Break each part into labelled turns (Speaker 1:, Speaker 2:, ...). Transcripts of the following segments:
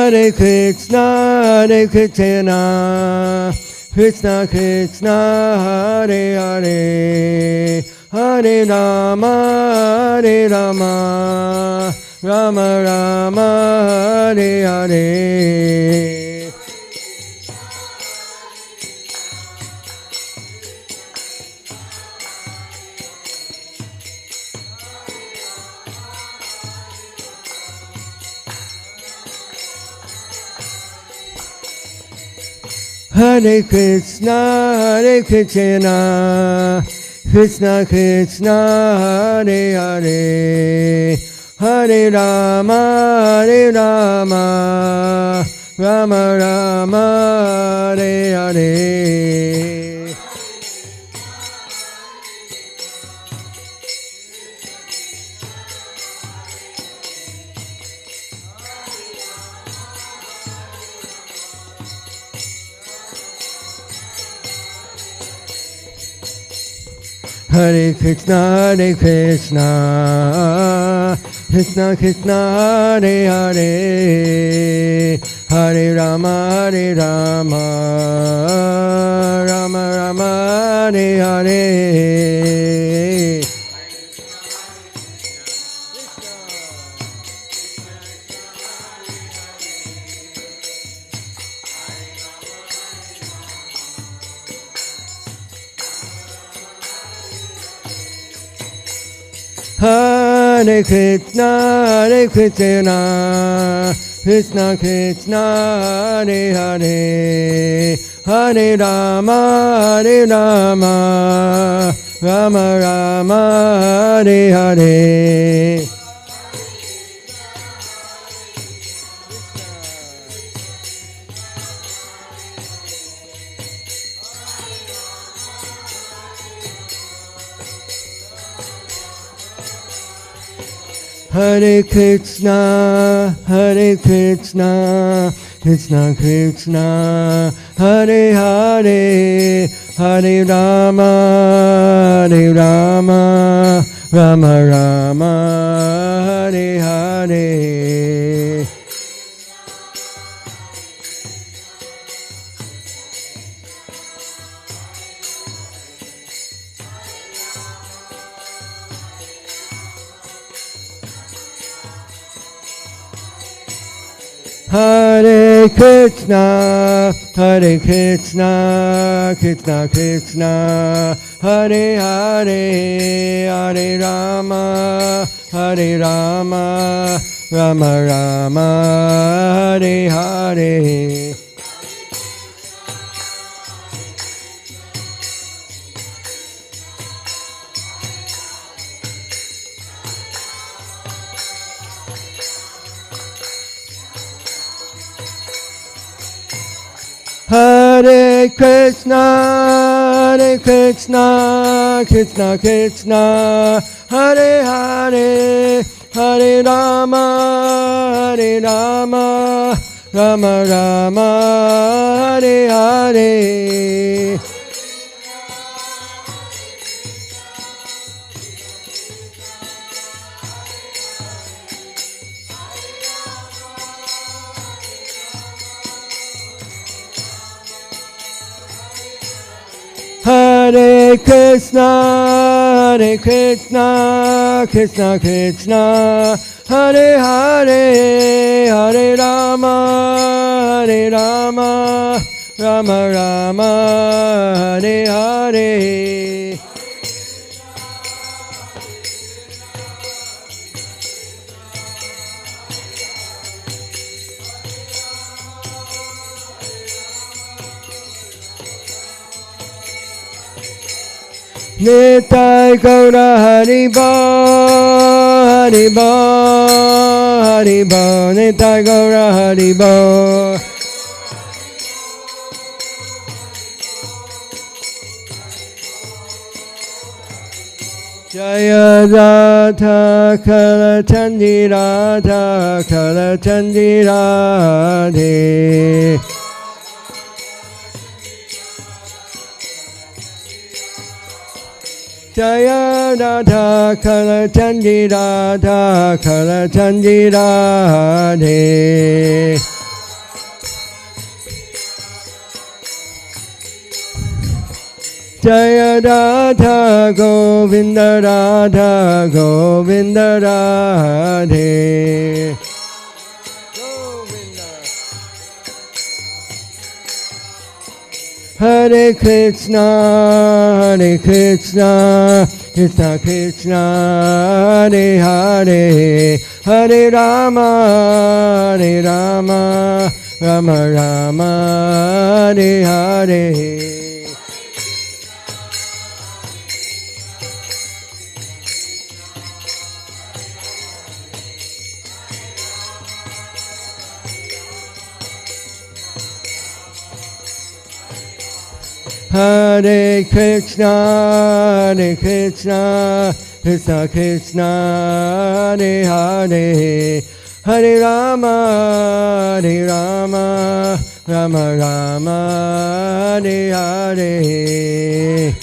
Speaker 1: Hare Krishna, Hare Krishna, Krishna Krishna, Hare Hare, Hare Rama, Hare Rama, Rama Rama, Hare Hare. Hare Krishna, Hare Krishna, Krishna Krishna, Hare Hare, Hare Rama, Hare Rama, Rama Rama, Hare Hare. Hare Krishna, Hare Krishna, Krishna Krishna, Hare Hare, Hare Rama, Hare Rama, Rama Rama, Hare Hare. Hare Krishna, Hare Krishna, Krishna Krishna, Hare Hare, Hare Rama, Hare Rama, Rama Rama, Hare Hare. Hare Krishna, Hare Krishna, Krishna Krishna, Hare Hare, Hare Rama, Hare Rama, Rama Rama, Hare Hare. Hare Krishna, Hare Krishna, Krishna Krishna, Hare Hare, Hare Rama, Hare Rama, Rama Rama, Hare Hare. Hare Krishna, Hare Krishna, Krishna Krishna, Hare Hare, Hare Rama, Hare Rama, Rama Rama, Hare Hare. Hare Krishna, Hare Krishna, Krishna Krishna, Hare Hare, Hare Rama, Hare Rama, Rama Rama, Hare Hare. Nitai Gaura Haribo, Haribo, Haribo, Nitai Gaura Haribo. Jaya Radha Kala Chandi Radha Kala Chandi Radhe. Jaya Radha Kala Chandi Radha Kala Chandi Radhe. Jaya Radha Govinda Radha Govinda Radhe. Hare Krishna, Hare Krishna, Krishna Krishna, Hare Hare, Hare Rama, Hare Rama, Rama Rama, Hare Hare. Hare Krishna, Hare Krishna, Krishna Krishna, Hare Hare, Hare Rama, Hare Rama, Rama Rama, Hare Hare.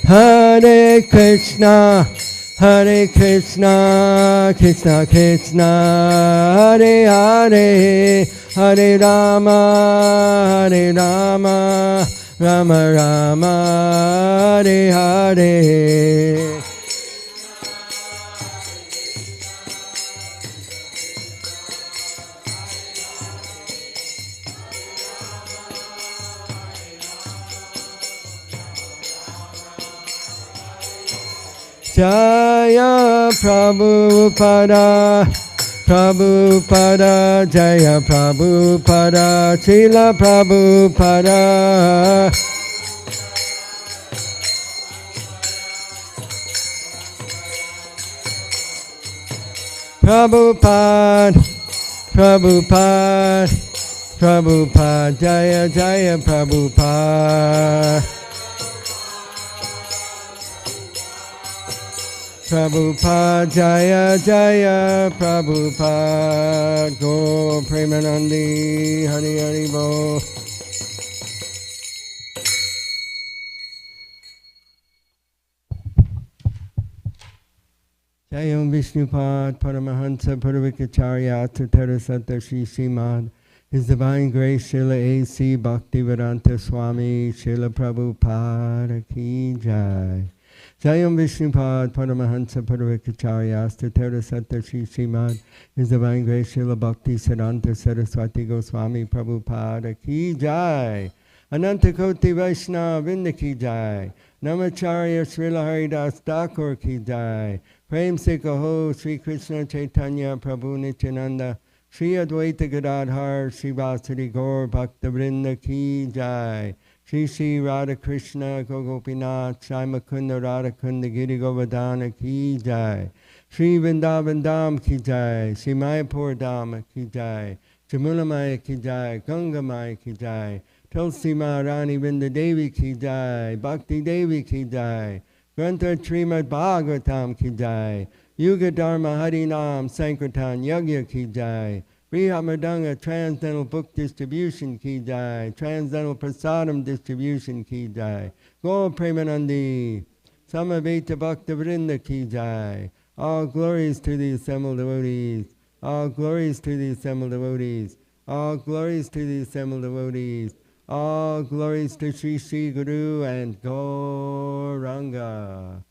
Speaker 1: Hare Krishna, Hare Krishna, Krishna Krishna, Hare Hare, Hare Rama, Hare Rama, Rama Rama, Hare Hare. Jaya Prabhupada, Prabhupada, Jaya Prabhupada, Srila Prabhupada. Prabhupada, Prabhupada, Prabhupada, Jaya Jaya Prabhupada. Prabhupada, Jaya Jaya Prabhupada, Go Premanandi, Hari Hari Bo. Jayam Vishnupad, Paramahansa, Puravikacharya, Tatara Satta Shri Srimad, His Divine Grace, Srila A.C. Bhaktivedanta Swami, Srila Prabhupada Ki Jai. Jayam Vishnupad, Paramahansa, Puravikacharya, Tatara Satta Shri Srimad, His Divine Grace, Srila Bhakti Siddhanta Saraswati Goswami, Prabhupada Ki Jai. Ananta Koti Vaishnava Vrinda Ki Jai. Namacharya Srila Haridas Thakur Ki Jai. Prem Se Kaho Sri Krishna Chaitanya Prabhu Nityananda Sri Advaita Gadadhar Sri Vasari Gaur Bhakta Vrinda Ki Jai. Shri Shri Radha Krishna Gopinath Sai Mukunda Radha Kunda Giri Govardhana Ki Jai. Shri Vrindavan Dham Ki Jai. Shri Mayapur Dham Ki Jai. Jamuna Maya Ki Jai. Ganga Maya Ki Jai. Tulsi Maharani Vrinda Devi Ki Jai. Bhakti Devi Ki Jai. Grantha Srimad Bhagavatam Ki Jai. Yuga Dharma Harinam Sankirtan Yagya Ki Jai. Brihamadanga Transcendental Book Distribution Ki Jai. Transcendental Prasadam Distribution Ki Jai. Gaur Premanandi. Samaveta Bhakta Vrinda Ki Jai. All glories to the assembled devotees. All glories to the assembled devotees. All glories to the assembled devotees. All glories to Sri Sri Guru and Gauranga.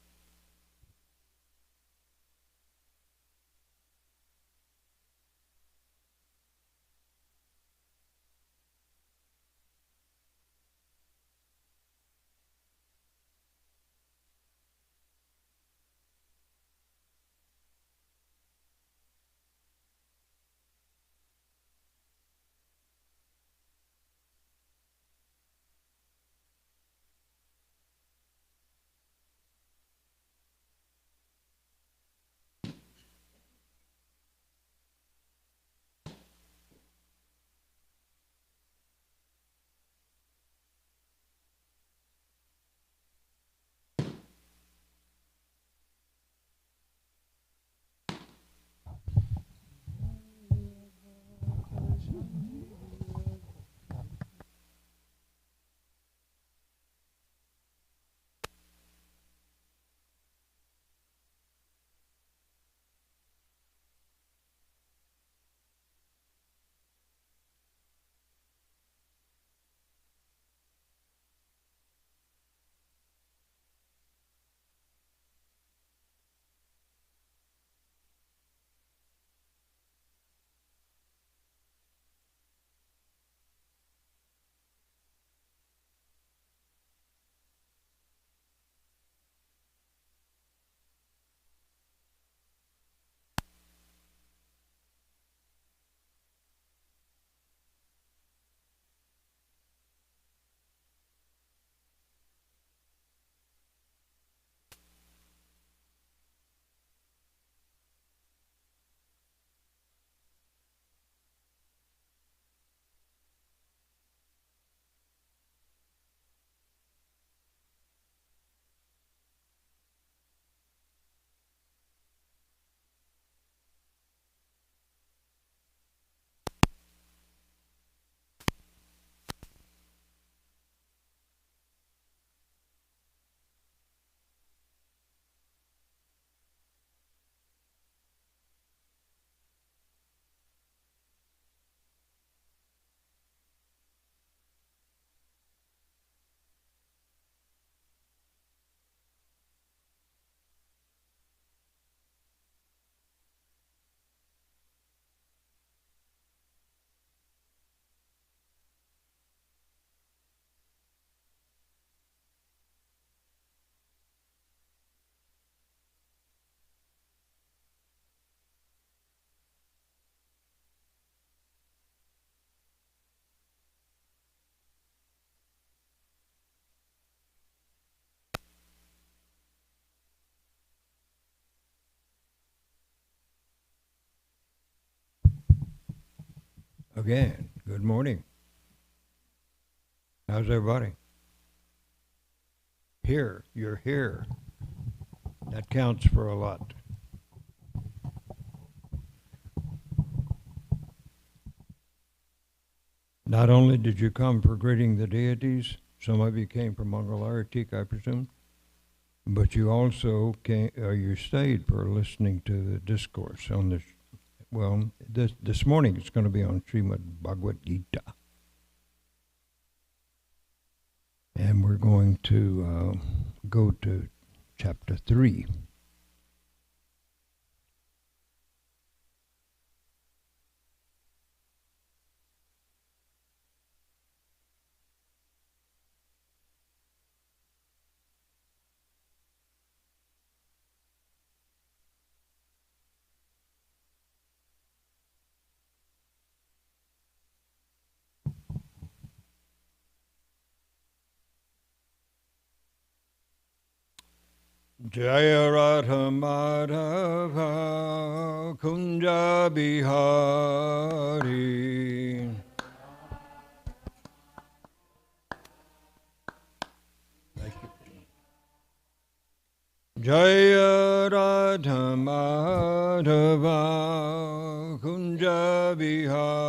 Speaker 2: Again, good morning. How's everybody? Here, you're here. That counts for a lot. Not only did you come for greeting the deities, some of you came from Mangalartik, I presume, but you also came, you stayed for listening to the discourse on this. Well, this morning it's going to be on Srimad Bhagavad Gita. And we're going to go to chapter 3. Jaya Radha Madhava Kunja Bihari Jaya Radha Madhava Kunja Bihari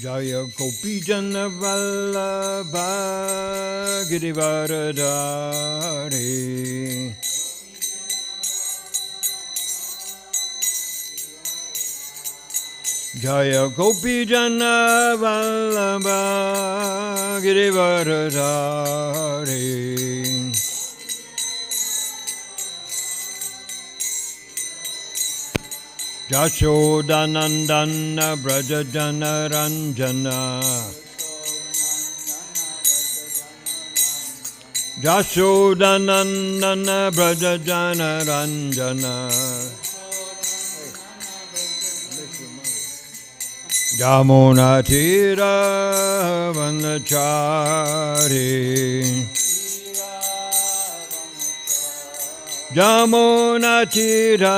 Speaker 2: Jaya Gopi Jana Vallabha Girivaradari Jaya Gopi Jana Vallabha Girivaradari Jashodanandana Brajajana Ranjana Jashodanandana Brajajana Ranjana Jamuna Tira Vanachari Jamuna Tira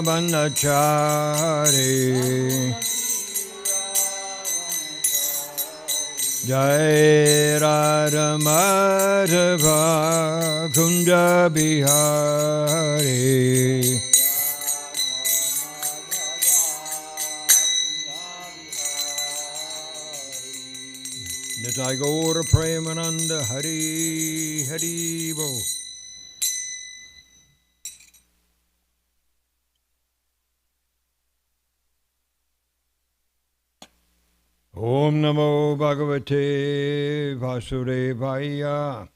Speaker 2: Vanachari Jai Radha Madhava Kunja Bihari Nitai Gaura Premananda Hari Hari Bo Om Namo Bhagavate Vasudevaya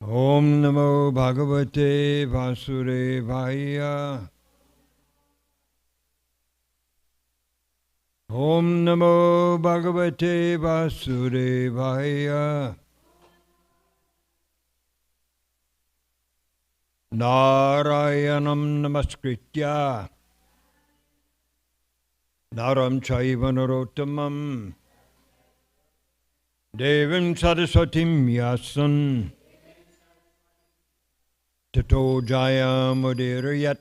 Speaker 2: Om Namo Bhagavate Vasudevaya Om Namo Bhagavate Vasudevaya Narayanam Namaskritya Naram Chaiva Narottamam Devim Saraswatim Yasan Tato Jayam Udirayat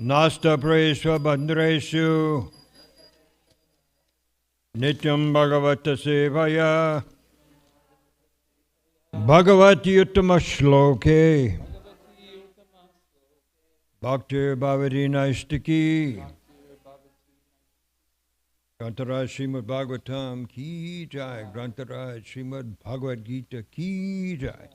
Speaker 2: Nasta Presva Bandreshu Nityam Bhagavata Sevaya Bhagavati Uttama Shloke Bhakti Bhavati Naistaki Grantaraj Srimad Bhagavatam Ki Jai Grantaraj Srimad Bhagavad Gita Ki Jai.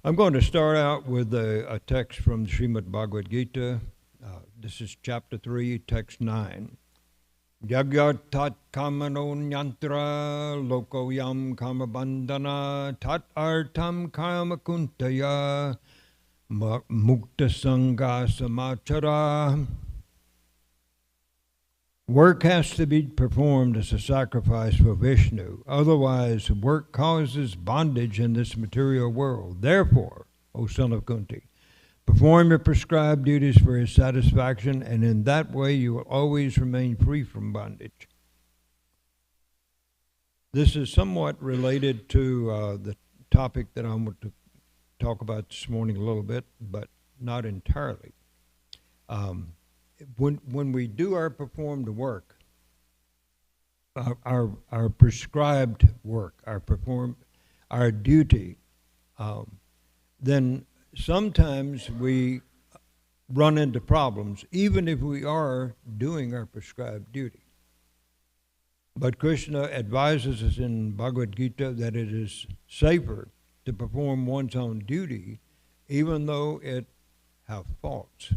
Speaker 2: I'm going to start out with a text from Srimad Bhagavad Gita. This is chapter 3, text 9. Yagya tat kamano nyantra loko yam kama bandhana tat artam kama kuntaya mukta sangha samachara. Work has to be performed as a sacrifice for Vishnu. Otherwise, work causes bondage in this material world. Therefore, O son of Kunti, Perform your prescribed duties for his satisfaction, and in that way you will always remain free from bondage. This is somewhat related to the topic that I want to talk about this morning a little bit, but not entirely. When we do our performed work, our prescribed work, our duty, then sometimes we run into problems, even if we are doing our prescribed duty. But Krishna advises us in Bhagavad Gita that it is safer to perform one's own duty, even though it have faults,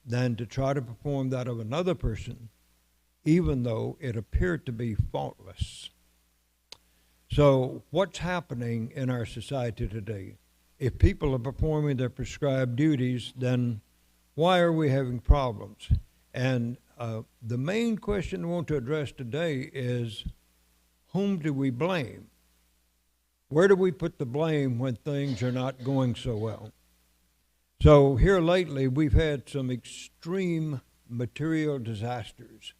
Speaker 2: than to try to perform that of another person, even though it appeared to be faultless. So what's happening in our society today? If people are performing their prescribed duties, then why are we having problems? And the main question I want to address today is, whom do we blame? Where do we put the blame when things are not going so well? So here lately, we've had some extreme material disasters.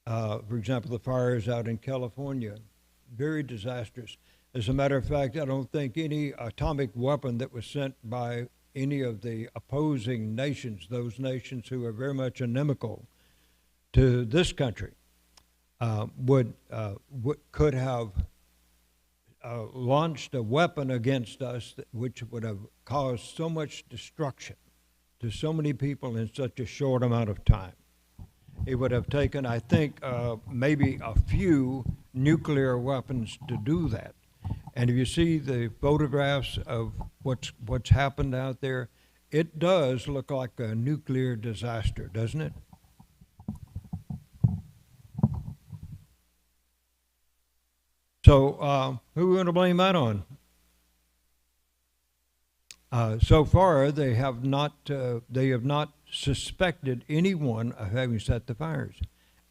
Speaker 2: For example, the fires out in California, very disastrous. As a matter of fact, I don't think any atomic weapon that was sent by any of the opposing nations, those nations who are very much inimical to this country, could have launched a weapon against us which would have caused so much destruction to so many people in such a short amount of time. It would have taken, I think, maybe a few nuclear weapons to do that. And if you see the photographs of what's happened out there, it does look like a nuclear disaster, doesn't it? So who are we going to blame that on? So far, they have not suspected anyone of having set the fires.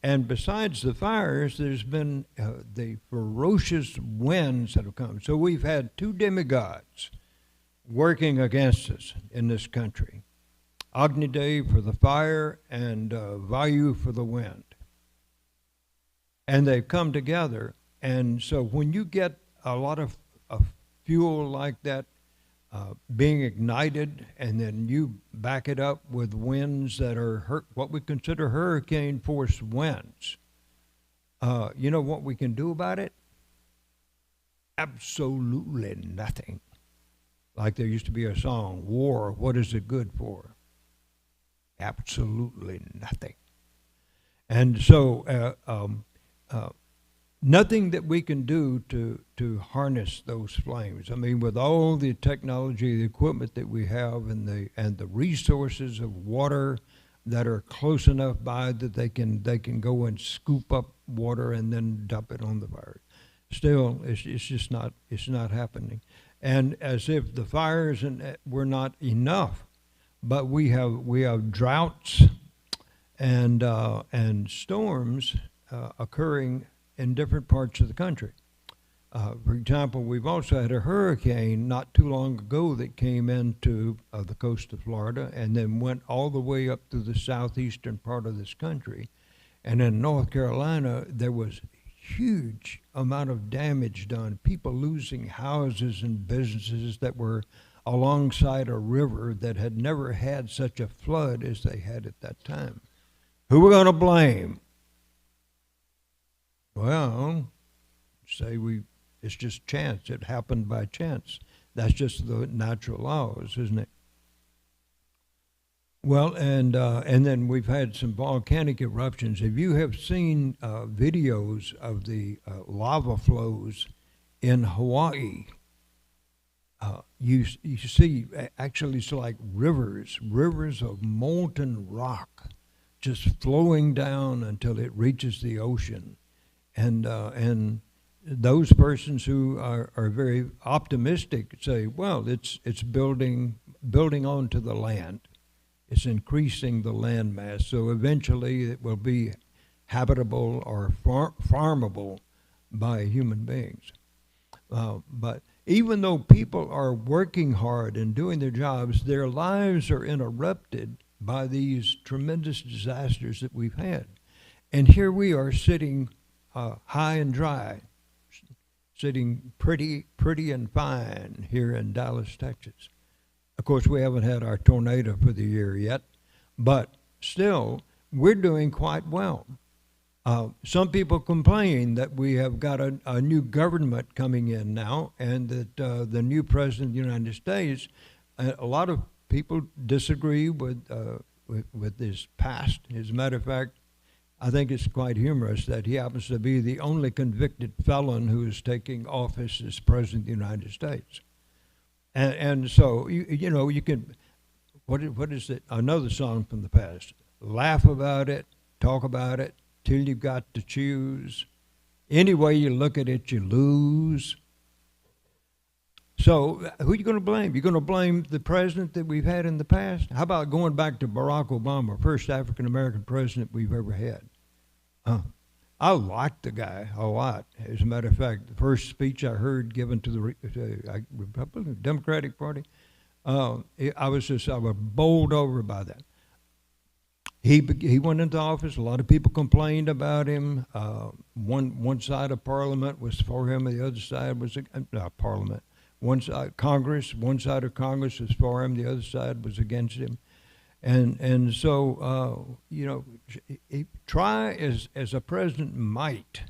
Speaker 2: And besides the fires, there's been the ferocious winds that have come. So we've had two demigods working against us in this country. Agni Dev for the fire and Vayu for the wind. And they've come together. And so when you get a lot of fuel like that being ignited, and then you back it up with winds that are what we consider hurricane force winds, you know what we can do about it? Absolutely nothing. Like there used to be a song, war, what is it good for? Absolutely nothing. And so nothing that we can do to harness those flames. I mean, with all the technology, the equipment that we have, and the resources of water that are close enough by that they can go and scoop up water and then dump it on the fire. Still, it's just not happening. And as if the fires were not enough, but we have droughts and storms occurring in different parts of the country. For example, we've also had a hurricane not too long ago that came into the coast of Florida and then went all the way up to the southeastern part of this country. And in North Carolina, there was huge amount of damage done, people losing houses and businesses that were alongside a river that had never had such a flood as they had at that time. Who are we going to blame? Well, say it's just chance. It happened by chance. That's just the natural laws, isn't it? Well, and then we've had some volcanic eruptions. If you have seen videos of the lava flows in Hawaii, you see actually it's like rivers of molten rock just flowing down until it reaches the ocean. And those persons who are very optimistic say, well, it's building onto the land. It's increasing the land mass, so eventually it will be habitable or farmable by human beings. But even though people are working hard and doing their jobs, their lives are interrupted by these tremendous disasters that we've had. And here we are sitting high and dry, sitting pretty and fine here in Dallas, Texas. Of course, we haven't had our tornado for the year yet, but still, we're doing quite well. Some people complain that we have got a new government coming in now, and that the new president of the United States, a lot of people disagree with his past. As a matter of fact, I think it's quite humorous that he happens to be the only convicted felon who is taking office as president of the United States. And so, you know, you can, what is it? Another song from the past. Laugh about it, talk about it, till you've got to choose. Any way you look at it, you lose. So who are you going to blame? You're going to blame the president that we've had in the past? How about going back to Barack Obama, first African-American president we've ever had? I liked the guy a lot. As a matter of fact, the first speech I heard given to the Republican Democratic Party, I was bowled over by that. He went into office. A lot of people complained about him. One side of Parliament was for him, the other side was Parliament. One side Congress, one side of Congress was for him, the other side was against him. And so, you know, try as a president might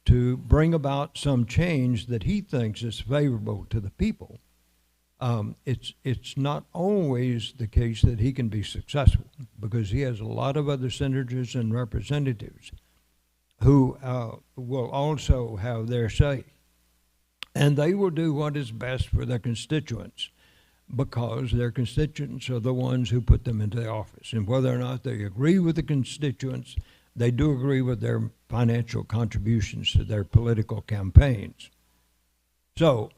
Speaker 2: to bring about some change that he thinks is favorable to the people. It's not always the case that he can be successful, because he has a lot of other senators and representatives who will also have their say. And they will do what is best for their constituents, because their constituents are the ones who put them into the office. And whether or not they agree with the constituents, they do agree with their financial contributions to their political campaigns. So,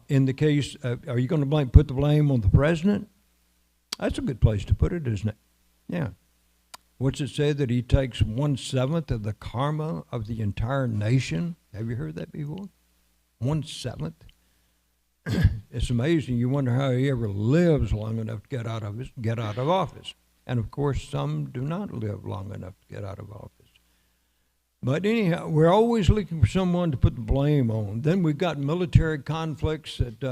Speaker 2: in the case, are you going to put the blame on the president? That's a good place to put it, isn't it? Yeah. What's it say, that he takes 1/7 of the karma of the entire nation? Have you heard that before? 1/7. It's amazing. You wonder how he ever lives long enough to get out of office. And of course, some do not live long enough to get out of office. But anyhow, we're always looking for someone to put the blame on. Then we've got military conflicts that,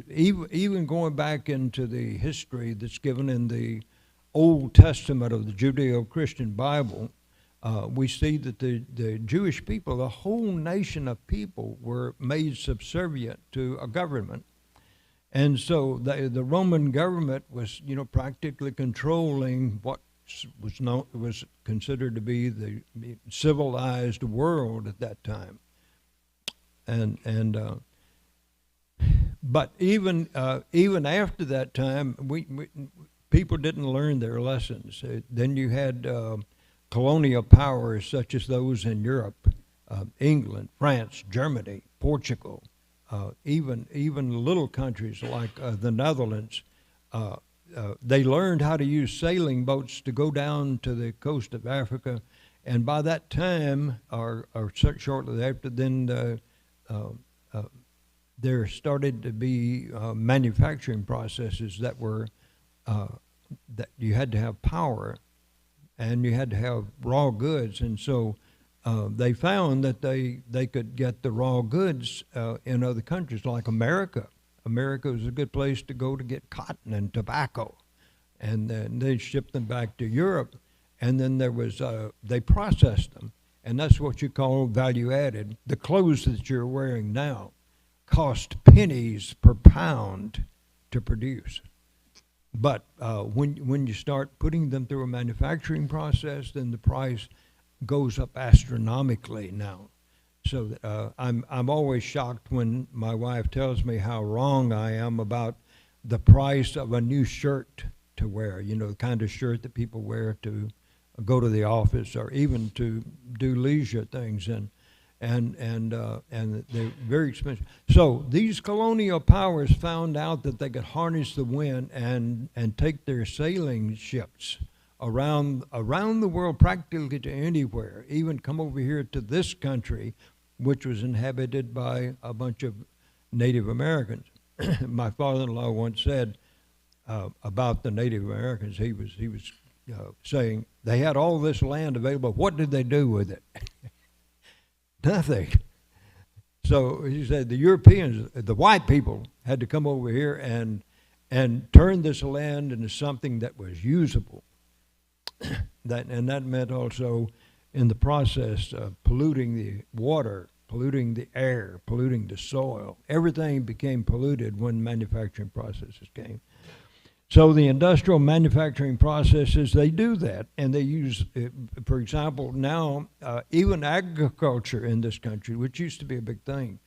Speaker 2: even going back into the history that's given in the Old Testament of the Judeo-Christian Bible, we see that the Jewish people, the whole nation of people, were made subservient to a government. And so the Roman government was, you know, practically controlling what was considered to be the civilized world at that time. But even after that time, people didn't learn their lessons. Then you had colonial powers such as those in Europe, England, France, Germany, Portugal, even little countries like the Netherlands. They learned how to use sailing boats to go down to the coast of Africa, and by that time, or shortly after, then there started to be manufacturing processes that were that you had to have power, and you had to have raw goods, and so they found that they could get the raw goods in other countries, like America. America was a good place to go to get cotton and tobacco, and then they shipped them back to Europe, and then there was they processed them, and that's what you call value added. The clothes that you're wearing now cost pennies per pound to produce. But when you start putting them through a manufacturing process, then the price goes up astronomically now. So I'm always shocked when my wife tells me how wrong I am about the price of a new shirt to wear. You know, the kind of shirt that people wear to go to the office or even to do leisure things, and they're very expensive. So these colonial powers found out that they could harness the wind and take their sailing ships around the world, practically to anywhere, even come over here to this country, which was inhabited by a bunch of Native Americans. My father-in-law once said about the Native Americans, he was saying they had all this land available. What did they do with it? Nothing. So he said the Europeans, the white people, had to come over here and turn this land into something that was usable. That meant also, in the process, polluting the water, polluting the air, polluting the soil. Everything became polluted when manufacturing processes came. So the industrial manufacturing processes, they do that, and they use, for example, now even agriculture in this country, which used to be a big thing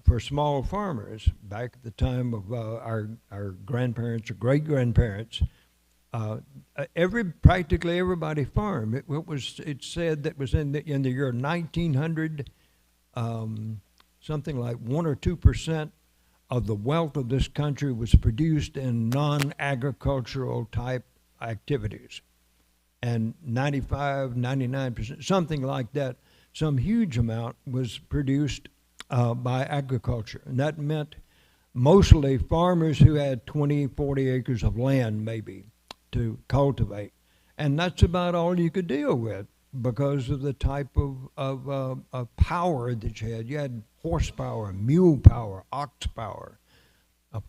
Speaker 2: for small farmers back at the time of our grandparents or great-grandparents, practically everybody farmed. It said that was in the year 1900, something like 1 or 2% of the wealth of this country was produced in non-agricultural type activities, and 95, 99%, something like that, some huge amount was produced by agriculture. And that meant mostly farmers who had 20, 40 acres of land maybe to cultivate. And that's about all you could deal with because of the type of power that you had. You had horsepower, mule power, ox power,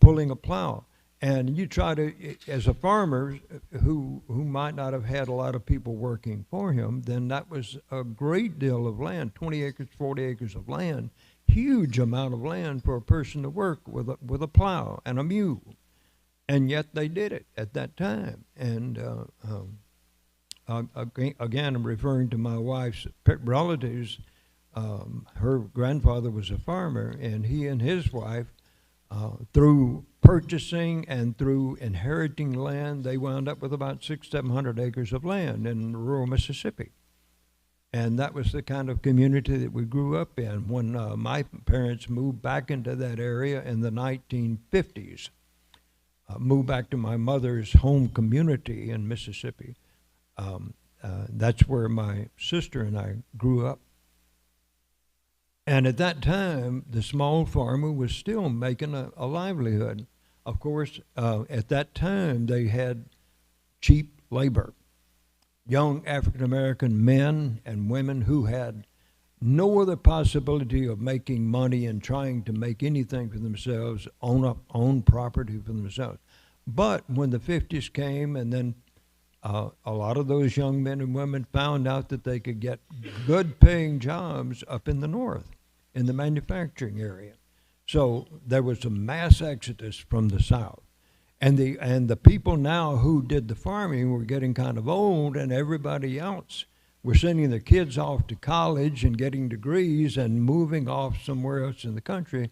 Speaker 2: pulling a plow. And you try to, as a farmer who might not have had a lot of people working for him, then that was a great deal of land, 20 acres, 40 acres of land, huge amount of land for a person to work with a plow and a mule. And yet they did it at that time. And again, I'm referring to my wife's relatives. Her grandfather was a farmer, and he and his wife, through purchasing and through inheriting land, they wound up with about 600-700 acres of land in rural Mississippi. And that was the kind of community that we grew up in when my parents moved back into that area in the 1950s. Moved back to my mother's home community in Mississippi. That's where my sister and I grew up. And at that time, the small farmer was still making a livelihood. Of course, at that time, they had cheap labor. Young African-American men and women who had no other possibility of making money and trying to make anything for themselves, own property for themselves. But when the 50s came, and then a lot of those young men and women found out that they could get good paying jobs up in the north, in the manufacturing area. So there was a mass exodus from the south. And the people now who did the farming were getting kind of old, and everybody else were sending their kids off to college and getting degrees and moving off somewhere else in the country,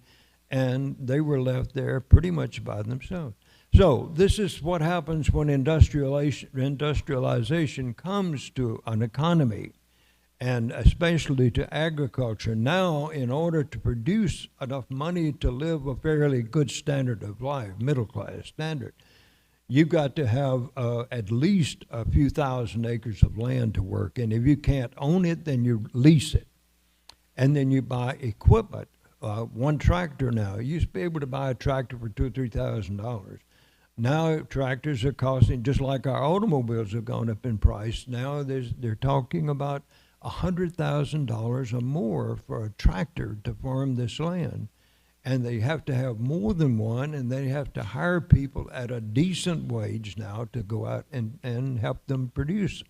Speaker 2: and they were left there pretty much by themselves. So this is what happens when industrialization comes to an economy, and especially to agriculture. Now, in order to produce enough money to live a fairly good standard of life, middle-class standard, you've got to have at least a few thousand acres of land to work. And if you can't own it, then you lease it. And then you buy equipment. One tractor now, you used to be able to buy a tractor for $2,000 or $3,000. Now tractors are costing, just like our automobiles have gone up in price, now they're talking about $100,000 or more for a tractor to farm this land. And they have to have more than one, and they have to hire people at a decent wage now to go out and help them produce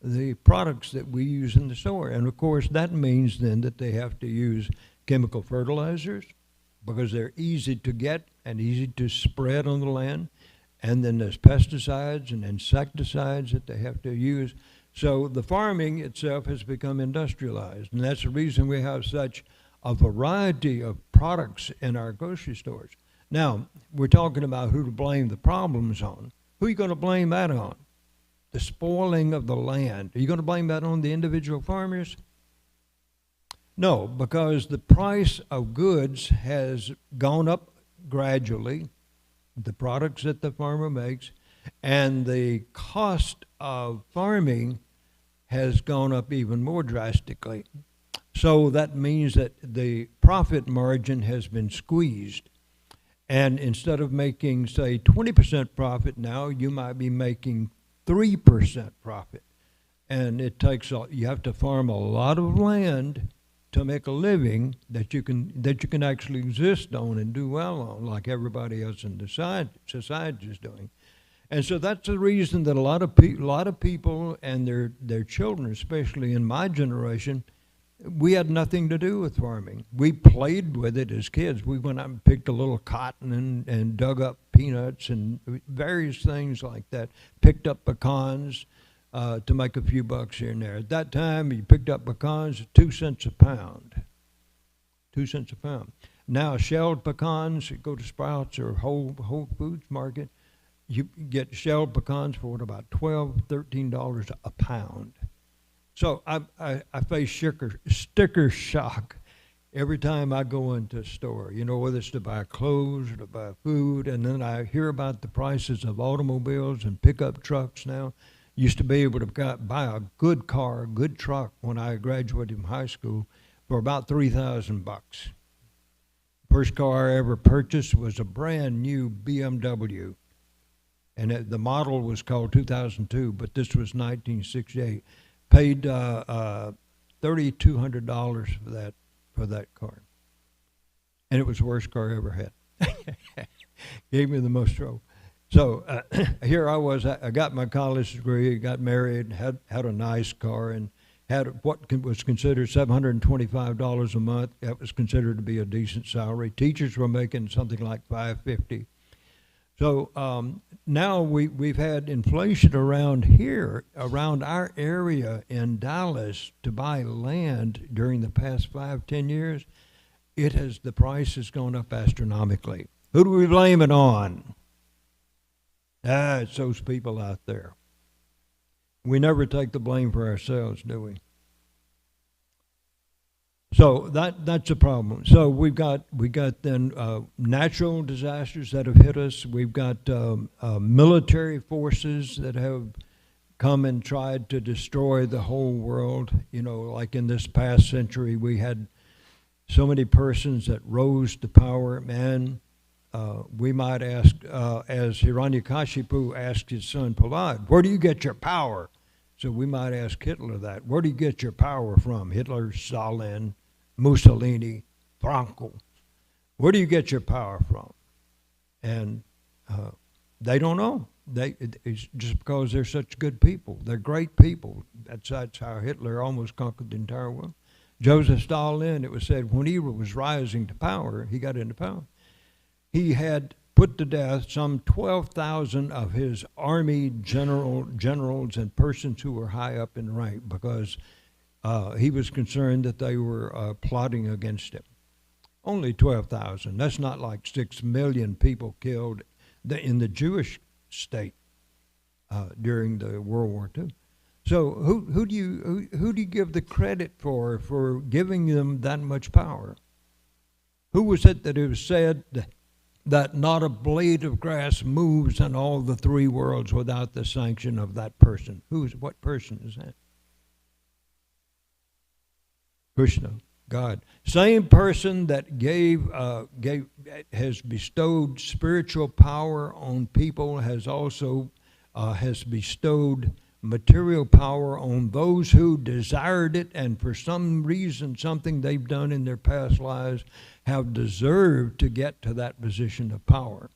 Speaker 2: the products that we use in the store. And of course, that means then that they have to use chemical fertilizers because they're easy to get and easy to spread on the land. And then there's pesticides and insecticides that they have to use. So the farming itself has become industrialized, and that's the reason we have such a variety of products in our grocery stores. Now, we're talking about who to blame the problems on. Who are you going to blame that on? The spoiling of the land. Are you going to blame that on the individual farmers? No, because the price of goods has gone up gradually, the products that the farmer makes, and the cost of farming has gone up even more drastically. So that means that the profit margin has been squeezed. And instead of making, say, 20% profit now, you might be making 3% profit. And it takes, you have to farm a lot of land to make a living that you can actually exist on and do well on, like everybody else in the society is doing. And so that's the reason that a lot of people and their children, especially in my generation, we had nothing to do with farming. We played with it as kids. We went out and picked a little cotton and dug up peanuts and various things like that. Picked up pecans to make a few bucks here and there. At that time, you picked up pecans at 2 cents a pound. 2 cents a pound. Now, shelled pecans, you go to Sprouts or Whole Foods Market, you get shelled pecans for about $12, $13 a pound. So I face sticker shock every time I go into a store, you know, whether it's to buy clothes or to buy food, and then I hear about the prices of automobiles and pickup trucks now. Used to be able to buy a good car, a good truck when I graduated from high school for about $3,000. First car I ever purchased was a brand new BMW, and the model was called 2002, but this was 1968. Paid $3,200 for that car, and it was the worst car I ever had. Gave me the most trouble. So here I was. I got my college degree, got married, had a nice car, and had what was considered $725 a month. That was considered to be a decent salary. Teachers were making something like $550. So now we've had inflation around here, around our area in Dallas, to buy land during the past 5-10 years. The price has gone up astronomically. Who do we blame it on? It's those people out there. We never take the blame for ourselves, do we? So that's a problem. So we got then natural disasters that have hit us. We've got military forces that have come and tried to destroy the whole world. You know, like in this past century, we had so many persons that rose to power. Man, we might ask, as Hiranyakashipu asked his son Prahlad, where do you get your power? So we might ask Hitler that. Where do you get your power from? Hitler, Stalin, Mussolini, Franco. Where do you get your power from? And they don't know. It's just because they're such good people. They're great people. That's how Hitler almost conquered the entire world. Joseph Stalin, it was said, when he was rising to power, he got into power, he had put to death some 12,000 of his army generals and persons who were high up in rank because he was concerned that they were plotting against him. Only 12,000. That's not like 6 million people killed in the Jewish state during the World War II. So who do you give the credit for giving them that much power? Who was it that it was said that not a blade of grass moves in all the three worlds without the sanction of that person? What person is that? Krishna, God. Same person that has bestowed spiritual power on people has also has bestowed material power on those who desired it and for some reason, something they've done in their past lives, have deserved to get to that position of power.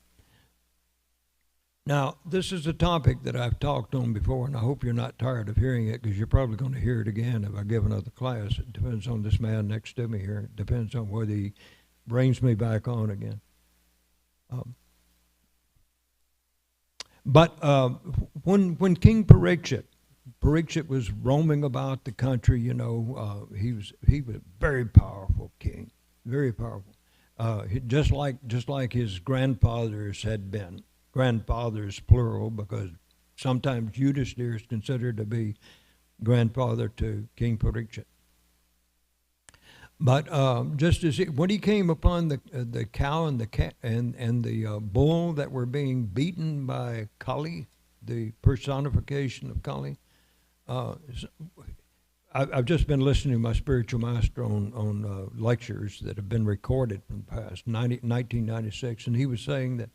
Speaker 2: Now, this is a topic that I've talked on before, and I hope you're not tired of hearing it because you're probably going to hear it again if I give another class. It depends on this man next to me here. It depends on whether he brings me back on again. But when King Parikshit was roaming about the country, you know, he was a very powerful king, very powerful, just like his grandfathers had been. Grandfathers plural, because sometimes Yudhishthira is considered to be grandfather to King Parikshit. But just as when he came upon the cow and the cat and the bull that were being beaten by Kali, the personification of Kali, I've just been listening to my spiritual master on lectures that have been recorded from the past, 1996, and he was saying that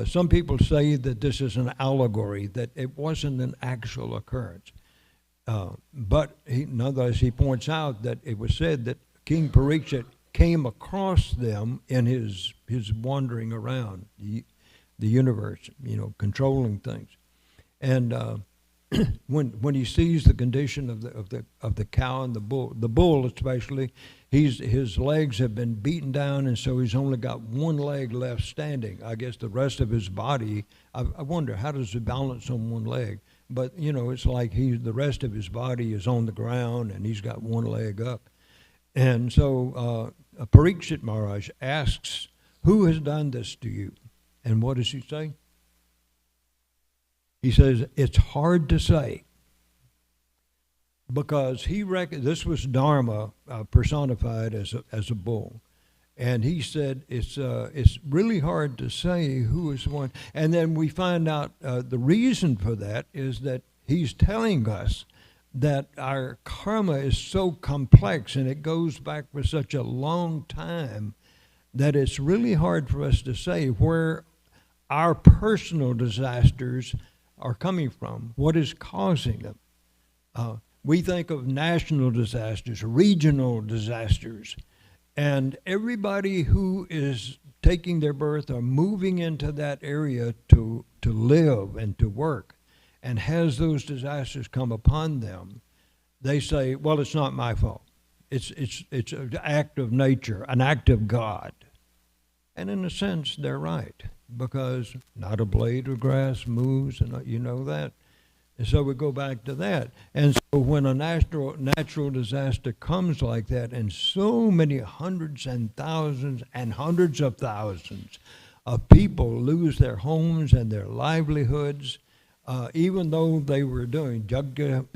Speaker 2: some people say that this is an allegory, that it wasn't an actual occurrence. But nonetheless, he points out that it was said that King Parikshit came across them in his wandering around the universe, controlling things, and when he sees the condition of the cow and the bull especially, his legs have been beaten down, and so he's only got one leg left standing. I guess the rest of his body, I wonder, how does he balance on one leg? But it's like the rest of his body is on the ground, and he's got one leg up. And so Parikshit Maharaj asks, "Who has done this to you?" And what does he say? He says, "It's hard to say," because this was Dharma personified as a bull, and he said it's really hard to say who is one. And then we find out the reason for that is that he's telling us that our karma is so complex and it goes back for such a long time that it's really hard for us to say where our personal disasters are coming from, what is causing them. We think of national disasters, regional disasters, and everybody who is taking their birth or moving into that area to live and to work and has those disasters come upon them, they say, well, it's not my fault. It's an act of nature, an act of God. And in a sense, they're right, because not a blade of grass moves, and you know that. And so we go back to that. And so when a natural disaster comes like that, and so many hundreds and thousands and hundreds of thousands of people lose their homes and their livelihoods, even though they were doing Jagya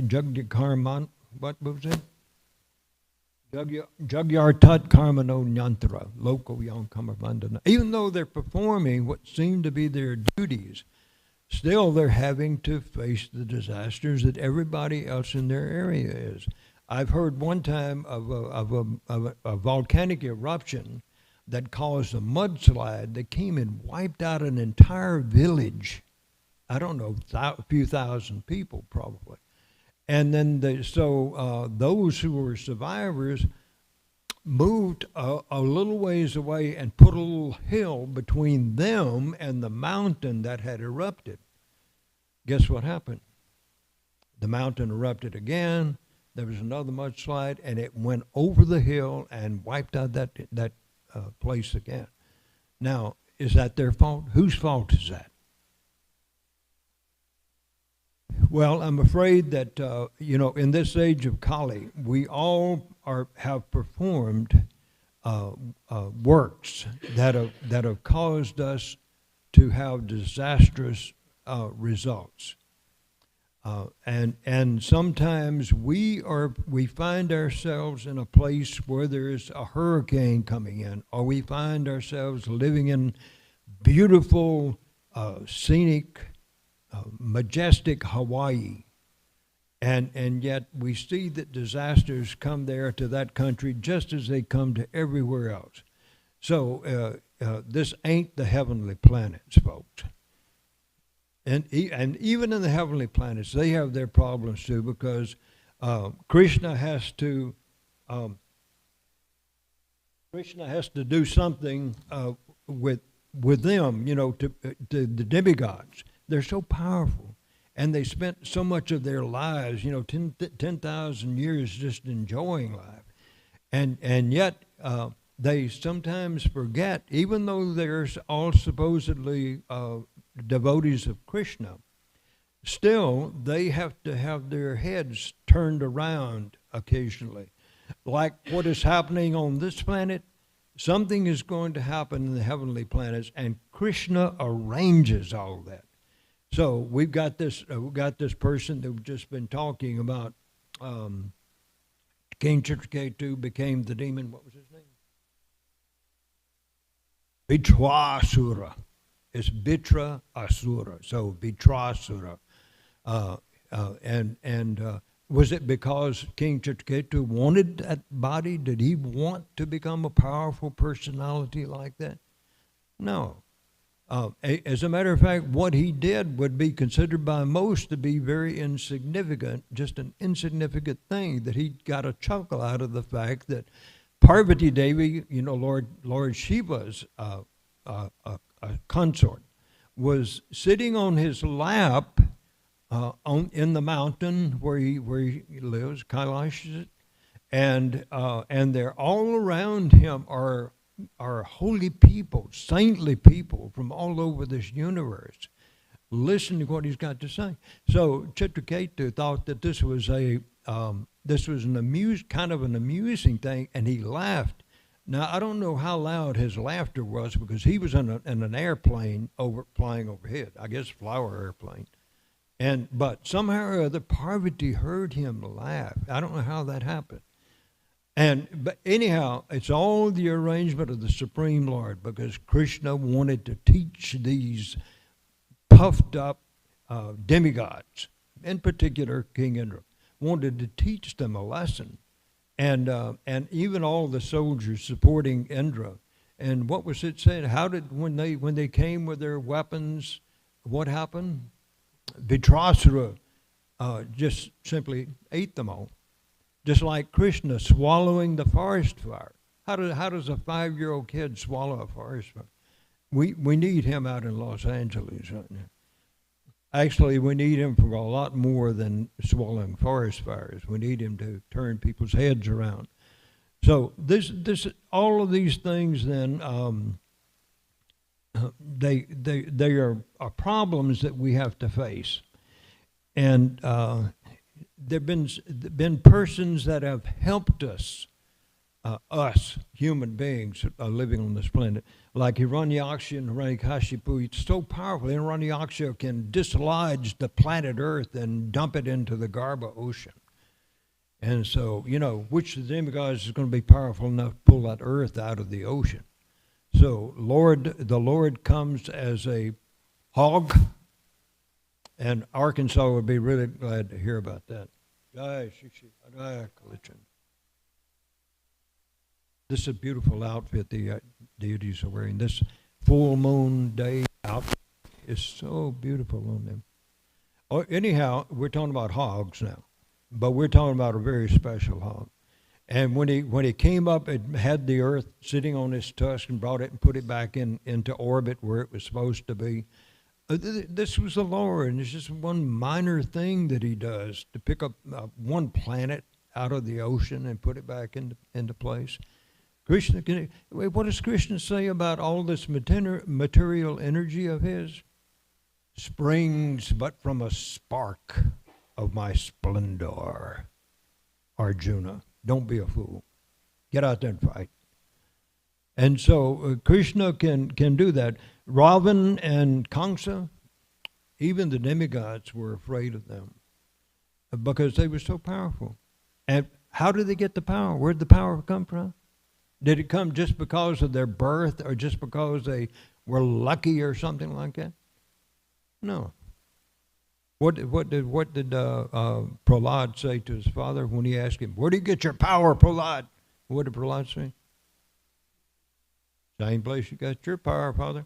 Speaker 2: Karman, what was it? Jagyartat Karmano Nyantra, Loko Yam Kamavandana. Even though they're performing what seem to be their duties, still they're having to face the disasters that everybody else in their area is. I've heard one time of a volcanic eruption that caused a mudslide that came and wiped out an entire village. I don't know, a few thousand people probably. And then those who were survivors moved a little ways away and put a little hill between them and the mountain that had erupted. Guess what happened? The mountain erupted again. There was another mudslide, and it went over the hill and wiped out that place again. Now, is that their fault? Whose fault is that? Well, I'm afraid that, in this age of Kali, we all have performed works that have caused us to have disastrous results. And sometimes we find ourselves in a place where there's a hurricane coming in, or we find ourselves living in beautiful, scenic, majestic Hawaii, and yet we see that disasters come there to that country just as they come to everywhere else. So this ain't the heavenly planets, folks. And even in the heavenly planets, they have their problems too, because Krishna has to do something with them, to the demigods. They're so powerful, and they spent so much of their lives, 10,000 years just enjoying life, and yet they sometimes forget, even though they're all supposedly devotees of Krishna, still they have to have their heads turned around occasionally. Like what is happening on this planet, something is going to happen in the heavenly planets, and Krishna arranges all that. So we've got this person that we've just been talking about. King Chitraketu became the demon. What was his name? Vitrasura. It's Vitra Asura. So Vitrasura. And Was it because King Chitraketu wanted that body? Did he want to become a powerful personality like that? No. As a matter of fact, what he did would be considered by most to be very insignificant, just an insignificant thing, that he got a chuckle out of the fact that Parvati Devi, Lord Shiva's consort, was sitting on his lap in the mountain where he lives, Kailash, and they're all around him are holy people, saintly people from all over this universe. Listen to what he's got to say. So Chitraketu thought that this was an amusing thing, and he laughed. Now I don't know how loud his laughter was because he was in an airplane flying overhead. I guess flower airplane. But somehow or other, Parvati heard him laugh. I don't know how that happened. But anyhow, it's all the arrangement of the Supreme Lord, because Krishna wanted to teach these puffed up demigods, in particular King Indra, wanted to teach them a lesson, and even all the soldiers supporting Indra. And what was it said? How did when they came with their weapons, what happened? Vitrasura just simply ate them all. Just like Krishna swallowing the forest fire. How does a 5-year-old kid swallow a forest fire? We need him out in Los Angeles right now. Actually, we need him for a lot more than swallowing forest fires. We need him to turn people's heads around. So all of these things then they are problems that we have to face, and there've been persons that have helped us human beings living on this planet, like Hiranyaksha and Hiranyakashipu. It's so powerful. Hiranyaksha can dislodge the planet Earth and dump it into the Garbha Ocean. And so, which of the demigods is going to be powerful enough to pull that Earth out of the ocean? So the Lord comes as a hog, and Arkansas would be really glad to hear about that. This is a beautiful outfit the deities are wearing. This full moon day outfit is so beautiful on them. Oh, anyhow, we're talking about hogs now, but we're talking about a very special hog. And when he came up, it had the earth sitting on his tusk and brought it and put it back into orbit where it was supposed to be. This was the Lord, and it's just one minor thing that he does to pick up one planet out of the ocean and put it back into place. Krishna, what does Krishna say about all this material energy of his? Springs but from a spark of my splendor. Arjuna, don't be a fool. Get out there and fight. And so Krishna can do that. Ravan and Kamsa, even the demigods were afraid of them because they were so powerful. And how did they get the power? Where did the power come from? Did it come just because of their birth or just because they were lucky or something like that? No. What did Prahlad say to his father when he asked him, "Where do you get your power, Prahlad?" What did Prahlad say? Same place you got your power, Father.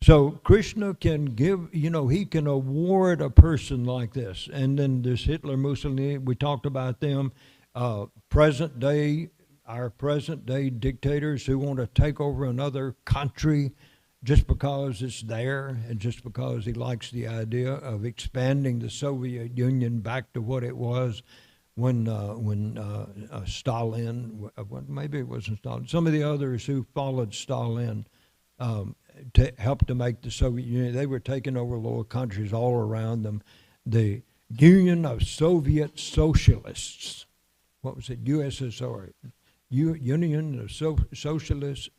Speaker 2: So Krishna can give, he can award a person like this. And then this Hitler, Mussolini, we talked about them. Our present day dictators who want to take over another country just because it's there and just because he likes the idea of expanding the Soviet Union back to what it was when Stalin, maybe it wasn't Stalin, some of the others who followed Stalin to help to make the Soviet Union, they were taking over little countries all around them. The Union of Soviet Socialists, what was it, USSR, Union of Socialist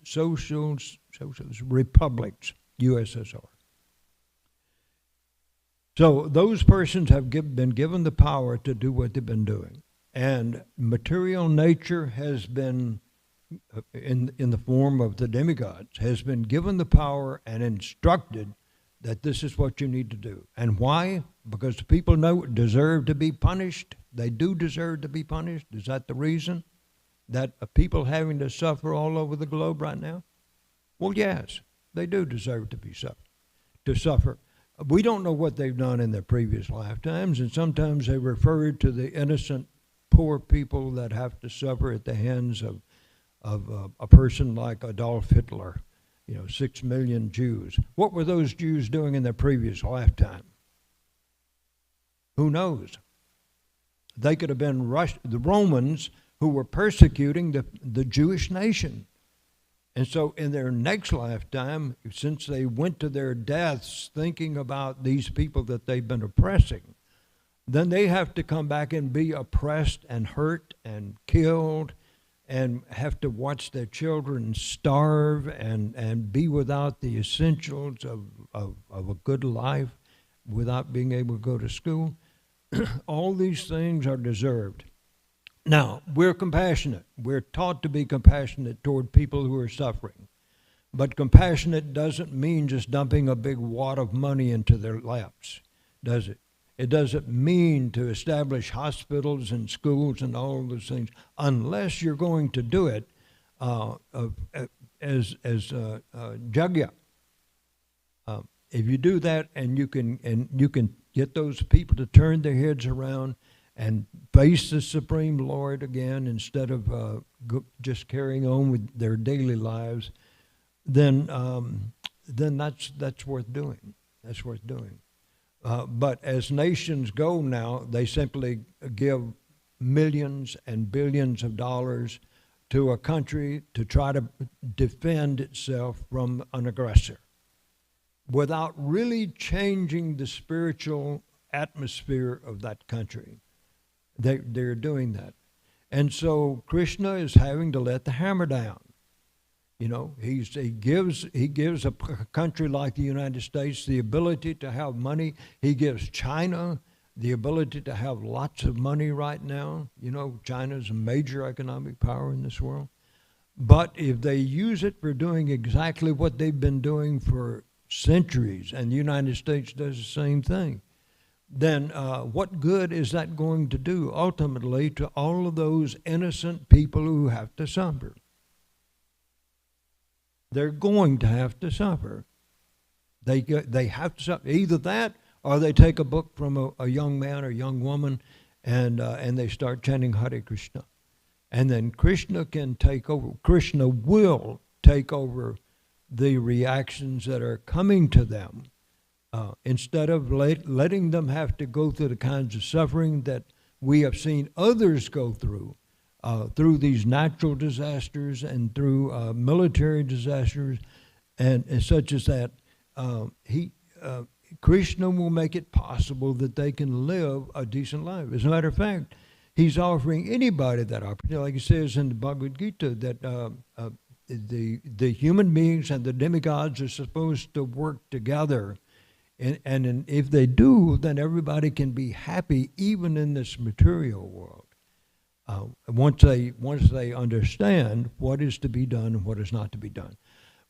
Speaker 2: Republics, USSR. So those persons have been given the power to do what they've been doing. And material nature has been, in the form of the demigods, has been given the power and instructed that this is what you need to do. And why? because people know deserve to be punished. They do deserve to be punished. Is that the reason that people having to suffer all over the globe right now? Well, yes, they do deserve to suffer. We don't know what they've done in their previous lifetimes, and sometimes they refer to the innocent, poor people that have to suffer at the hands of a person like Adolf Hitler. 6 million Jews. What were those Jews doing in their previous lifetime? Who knows? They could have been the Romans who were persecuting the Jewish nation. And so in their next lifetime, since they went to their deaths thinking about these people that they've been oppressing, then they have to come back and be oppressed and hurt and killed and have to watch their children starve and be without the essentials of a good life, without being able to go to school. All these things are deserved. Now, we're compassionate. We're taught to be compassionate toward people who are suffering. But compassionate doesn't mean just dumping a big wad of money into their laps, does it? It doesn't mean to establish hospitals and schools and all of those things, unless you're going to do it as jagya. If you do that and you can get those people to turn their heads around and face the Supreme Lord again instead of just carrying on with their daily lives, then that's worth doing. That's worth doing. But as nations go now, they simply give millions and billions of dollars to a country to try to defend itself from an aggressor without really changing the spiritual atmosphere of that country. They're doing that. And so Krishna is having to let the hammer down. He gives a country like the United States the ability to have money. He gives China the ability to have lots of money right now. China's a major economic power in this world. But if they use it for doing exactly what they've been doing for centuries, and the United States does the same thing, then what good is that going to do ultimately to all of those innocent people who have to suffer? They're going to have to suffer. They have to suffer. Either that, or they take a book from a young man or young woman, and they start chanting Hare Krishna, and then Krishna can take over. Krishna will take over the reactions that are coming to them, instead of letting them have to go through the kinds of suffering that we have seen others go through these natural disasters and through military disasters and such as that. Krishna will make it possible that they can live a decent life. As a matter of fact, he's offering anybody that opportunity. Like he says in the Bhagavad Gita, that the human beings and the demigods are supposed to work together. And if they do, then everybody can be happy even in this material world. Once they understand what is to be done and what is not to be done.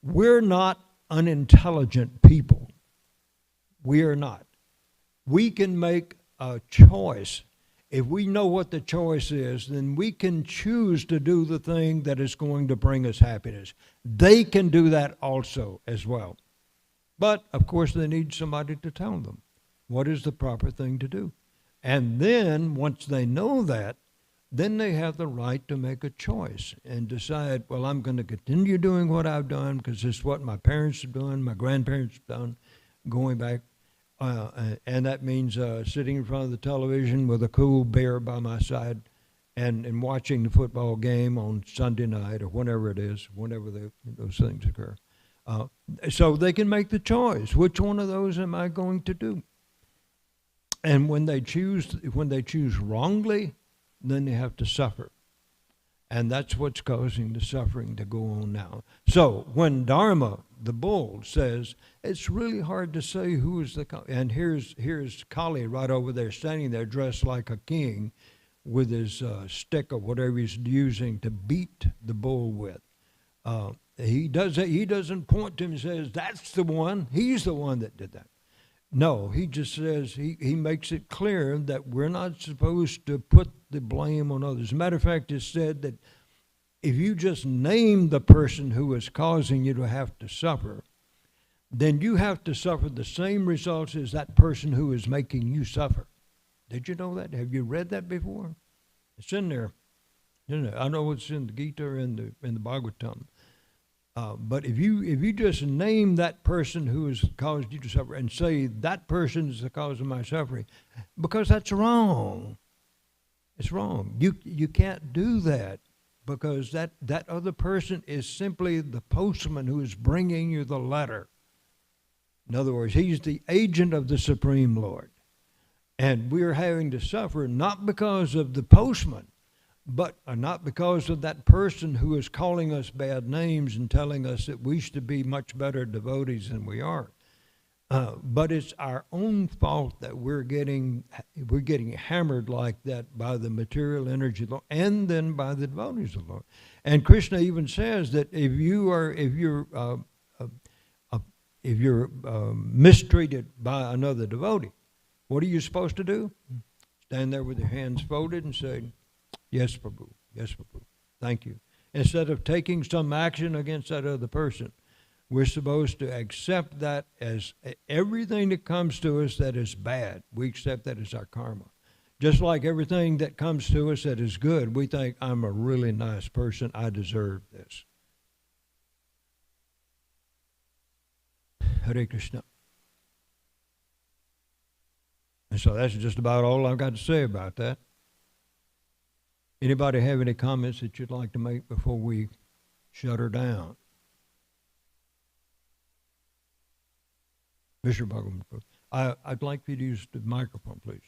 Speaker 2: We're not unintelligent people. We are not. We can make a choice. If we know what the choice is, then we can choose to do the thing that is going to bring us happiness. They can do that also as well. But, of course, they need somebody to tell them what is the proper thing to do. And then, once they know that, then they have the right to make a choice and decide, well, I'm going to continue doing what I've done because it's what my parents have done, my grandparents have done, going back. And that means sitting in front of the television with a cool beer by my side and watching the football game on Sunday night or whenever it is, whenever those things occur. So they can make the choice. Which one of those am I going to do? And when they choose wrongly, then they have to suffer. And that's what's causing the suffering to go on now. So when Dharma, the bull, says, it's really hard to say who is the... And here's Kali right over there, standing there dressed like a king with his stick or whatever he's using to beat the bull with. He doesn't point to him and says, that's the one. He's the one that did that. No, he just says, he makes it clear that we're not supposed to put the blame on others. As a matter of fact, it's said that if you just name the person who is causing you to have to suffer, then you have to suffer the same results as that person who is making you suffer. Did you know that? Have you read that before? It's in there. Isn't it? I know it's in the Gita and in the Bhagavatam. But if you just name that person who has caused you to suffer and say that person is the cause of my suffering, because that's wrong. It's wrong. You can't do that, because that other person is simply the postman who is bringing you the letter. In other words, he's the agent of the Supreme Lord. And we're having to suffer not because of the postman, but not because of that person who is calling us bad names and telling us that we should be much better devotees than we are. But it's our own fault that we're getting hammered like that by the material energy of the Lord, and then by the devotees of the Lord. And Krishna even says that if you're mistreated by another devotee, what are you supposed to do? Stand there with your hands folded and say, "Yes, Prabhu. Yes, Prabhu. Thank you." Instead of taking some action against that other person, we're supposed to accept that as everything that comes to us that is bad. We accept that as our karma. Just like everything that comes to us that is good, we think, I'm a really nice person. I deserve this. Hare Krishna. And so that's just about all I've got to say about that. Anybody have any comments that you'd like to make before we shut her down? Mr. Bhagavatam, I'd like for you to use the microphone, please.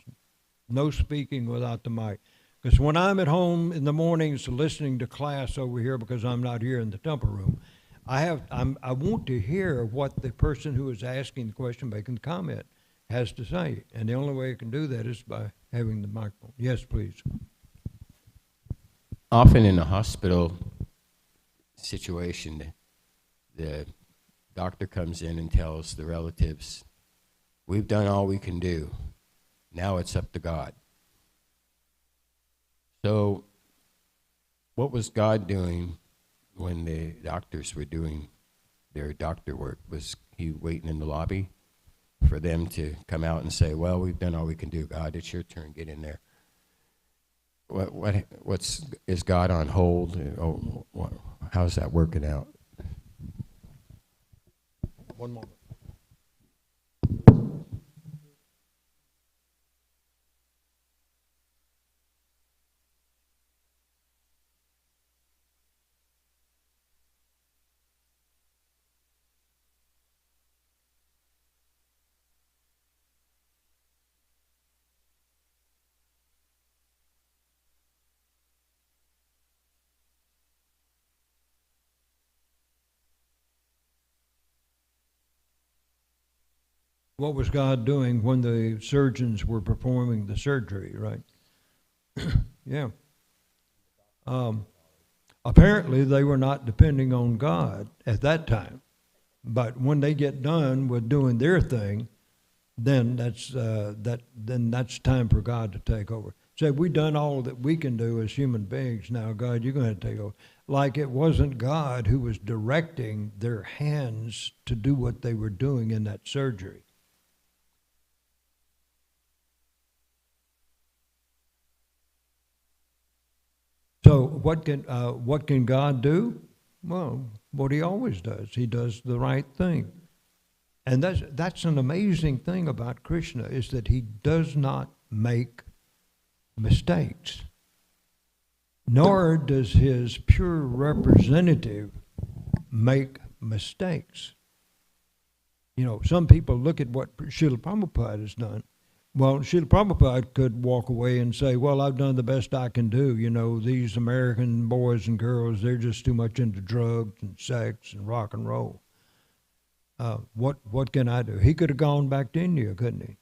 Speaker 2: No speaking without the mic. Because when I'm at home in the mornings listening to class over here, because I'm not here in the temple room, I want to hear what the person who is asking the question, making the comment, has to say. And the only way I can do that is by having the microphone. Yes, please.
Speaker 3: Often in a hospital situation, the doctor comes in and tells the relatives, "We've done all we can do. Now it's up to God." So what was God doing when the doctors were doing their doctor work? Was he waiting in the lobby for them to come out and say, "Well, we've done all we can do. God, it's your turn. Get in there"? Is God on hold? How's that working out?
Speaker 2: One moment. What was God doing when the surgeons were performing the surgery, right? Yeah. Apparently, they were not depending on God at that time. But when they get done with doing their thing, then that's time for God to take over. Say, we've done all that we can do as human beings. Now, God, you're going to take over. Like it wasn't God who was directing their hands to do what they were doing in that surgery. So what can God do? Well, what he always does. He does the right thing. And that's an amazing thing about Krishna, is that he does not make mistakes. Nor does his pure representative make mistakes. You know, some people look at what Srila Prabhupada has done. Well, Srila Prabhupada could walk away and say, well, I've done the best I can do. You know, these American boys and girls, they're just too much into drugs and sex and rock and roll. What can I do? He could have gone back to India, couldn't he?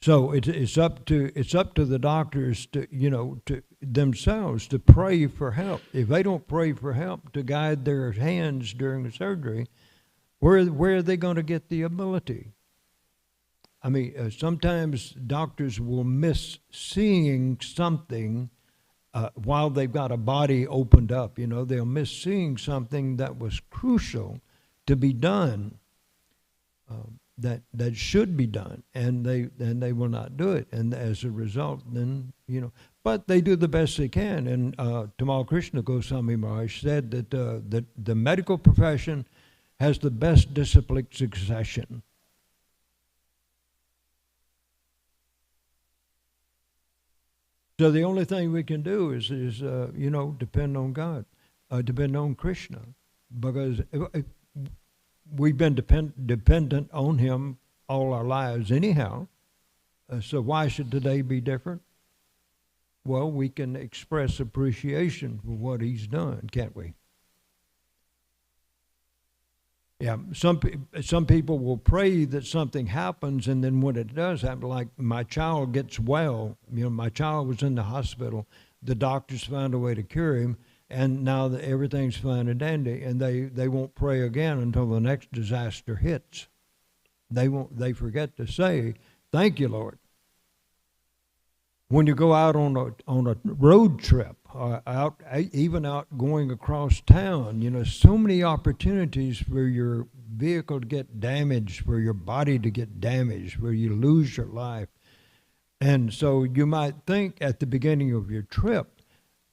Speaker 2: So it's up to the doctors to, you know, to themselves to pray for help. If they don't pray for help to guide their hands during the surgery, where are they going to get the ability? I mean, sometimes doctors will miss seeing something while they've got a body opened up. You know, they'll miss seeing something that was crucial to be done, that should be done, and they will not do it. And as a result, then, you know, but they do the best they can. And Tamal Krishna Goswami Maharaj said that the medical profession has the best disciplined succession. So the only thing we can do is you know, depend on God, depend on Krishna, because we've been dependent on him all our lives anyhow. So why should today be different? Well, we can express appreciation for what he's done, can't we? Yeah, some people will pray that something happens, and then when it does happen, like my child gets well, you know, my child was in the hospital, the doctors found a way to cure him, and now everything's fine and dandy, and they won't pray again until the next disaster hits. They forget to say, "Thank you, Lord." When you go out on a road trip, even out going across town, you know, so many opportunities for your vehicle to get damaged, for your body to get damaged, where you lose your life. And so you might think at the beginning of your trip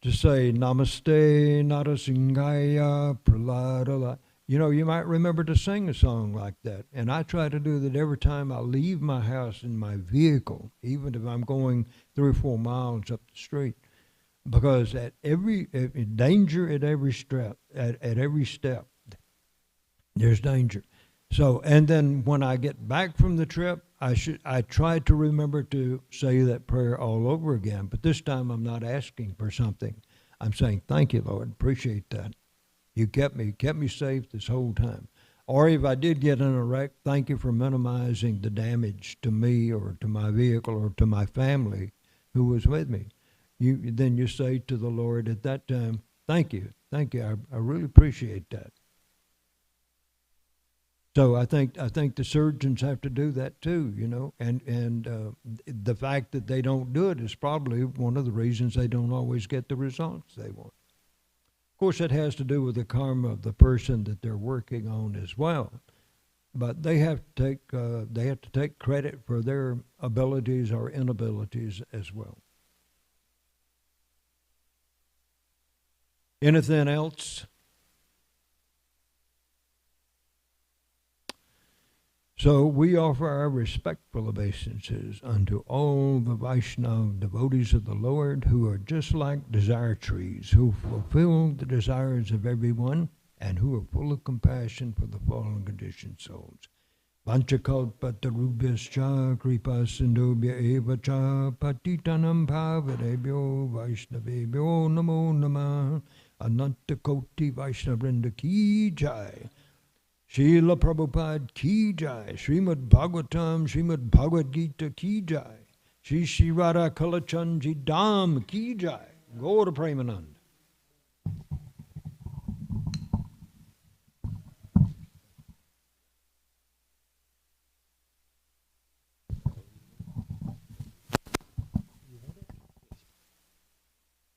Speaker 2: to say, "Namaste, Narasingaya, Praladala." You know, you might remember to sing a song like that. And I try to do that every time I leave my house in my vehicle, even if I'm going 3 or 4 miles up the street. Because at danger at every step, there's danger. So, and then when I get back from the trip, I try to remember to say that prayer all over again. But this time I'm not asking for something. I'm saying, "Thank you, Lord, appreciate that. You kept me safe this whole time." Or if I did get in a wreck, "Thank you for minimizing the damage to me or to my vehicle or to my family who was with me." Then you say to the Lord at that time, "Thank you, I really appreciate that." So I think the surgeons have to do that too, you know, and the fact that they don't do it is probably one of the reasons they don't always get the results they want. Of course, it has to do with the karma of the person that they're working on as well, but they have to take credit for their abilities or inabilities as well. Anything else? So we offer our respectful obeisances unto all the Vaishnava devotees of the Lord who are just like desire trees, who fulfill the desires of everyone and who are full of compassion for the fallen conditioned souls. Vanchakalpatarubhyascha kripa sindhubhya eva cha patitanam bhavarebhyo vaishnavebhyo namo namah. Ananta Koti Vaishnavrinda ki jai. Srila Prabhupada ki jai. Srimad Bhagavatam, Srimad Bhagavad Gita ki jai. Shri Shri Radha Kalachandji Dham ki jai. Gaura Premanand.